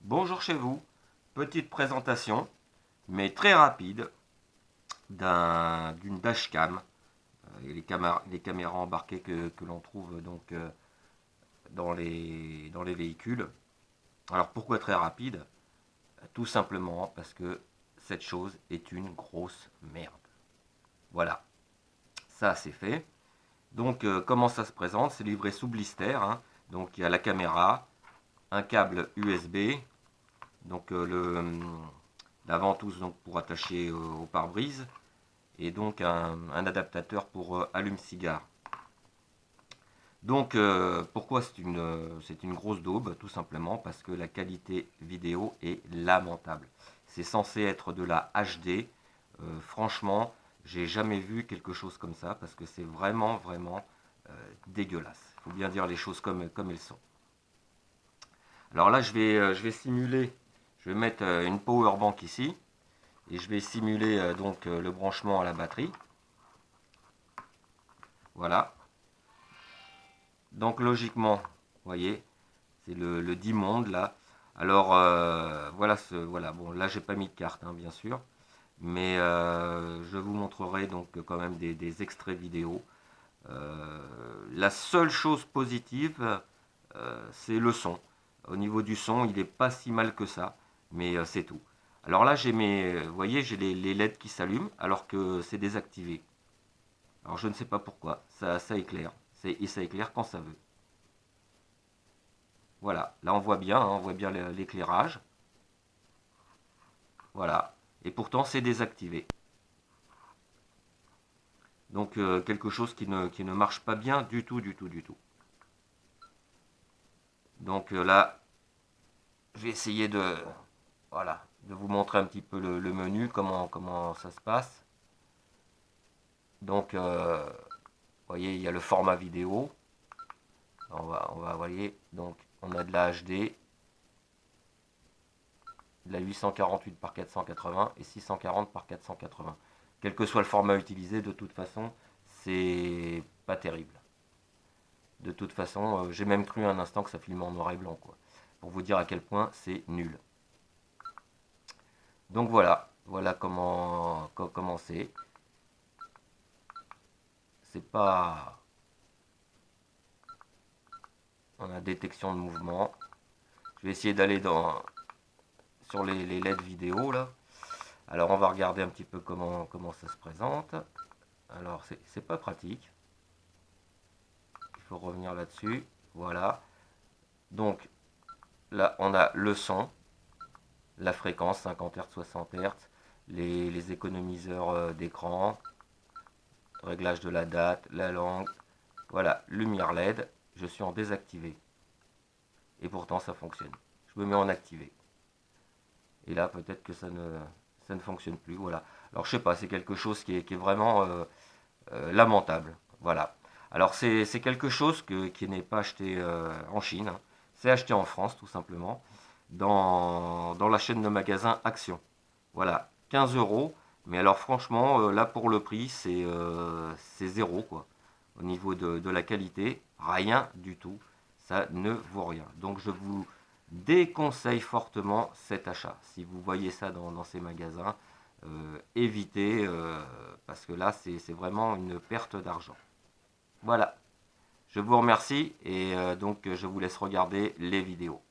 Bonjour chez vous, petite présentation, mais très rapide, d'une dashcam, et les caméras embarquées que l'on trouve donc dans les véhicules. Alors pourquoi très rapide? Tout simplement parce que cette chose est une grosse merde. Voilà, ça c'est fait. Donc comment ça se présente? C'est livré sous blister, hein. Donc il y a la caméra, un câble USB, donc la ventouse donc, pour attacher au pare-brise, et donc un adaptateur pour allume-cigare. Donc pourquoi c'est une grosse daube? Tout simplement parce que la qualité vidéo est lamentable. C'est censé être de la HD. Franchement, j'ai jamais vu quelque chose comme ça parce que c'est vraiment dégueulasse. Il faut bien dire les choses comme elles sont. Alors là, je vais simuler, je vais mettre une power bank ici et je vais simuler donc le branchement à la batterie. Voilà. Donc logiquement, vous voyez, c'est le Dimonde là. Alors voilà, bon là j'ai pas mis de carte hein, bien sûr, mais je vous montrerai donc quand même des extraits vidéo. La seule chose positive, c'est le son. Au niveau du son, il n'est pas si mal que ça, mais c'est tout. Alors là, vous voyez, j'ai les LED qui s'allument alors que c'est désactivé. Alors je ne sais pas pourquoi, ça éclaire, et ça éclaire quand ça veut. Voilà, là on voit bien, hein, on voit bien l'éclairage. Voilà, et pourtant c'est désactivé. Donc quelque chose qui ne marche pas bien du tout. Donc là, je vais essayer voilà, de vous montrer un petit peu le menu, comment ça se passe. Donc, vous voyez, il y a le format vidéo. Voyez, donc on a de la HD, de la 848 par 480 et 640 par 480. Quel que soit le format utilisé, de toute façon, c'est pas terrible. De toute façon, j'ai même cru un instant que ça filmait en noir et blanc, quoi. Pour vous dire à quel point c'est nul. Donc voilà comment c'est. C'est pas... On a détection de mouvement. Je vais essayer d'aller sur les LED vidéo là. Alors on va regarder un petit peu comment ça se présente. Alors c'est pas pratique. Il faut revenir là-dessus. Voilà. Donc là on a le son, la fréquence 50 Hz, 60 Hz, les économiseurs d'écran, réglage de la date, la langue. Voilà, lumière LED. Je suis en désactivé. Et pourtant ça fonctionne. Je me mets en activé. Et là peut-être que ça ne fonctionne plus. Voilà. Alors je sais pas, c'est quelque chose qui est vraiment lamentable. Voilà. Alors c'est quelque chose qui n'est pas acheté en Chine. Hein. C'est acheté en France tout simplement. Dans la chaîne de magasins Action. Voilà. 15 euros. Mais alors franchement, là pour le prix, c'est zéro quoi. Au niveau de la qualité, rien du tout. Ça ne vaut rien. Donc je vous déconseille fortement cet achat. Si vous voyez ça dans ces magasins, évitez, parce que là, c'est vraiment une perte d'argent. Voilà. Je vous remercie et donc je vous laisse regarder les vidéos.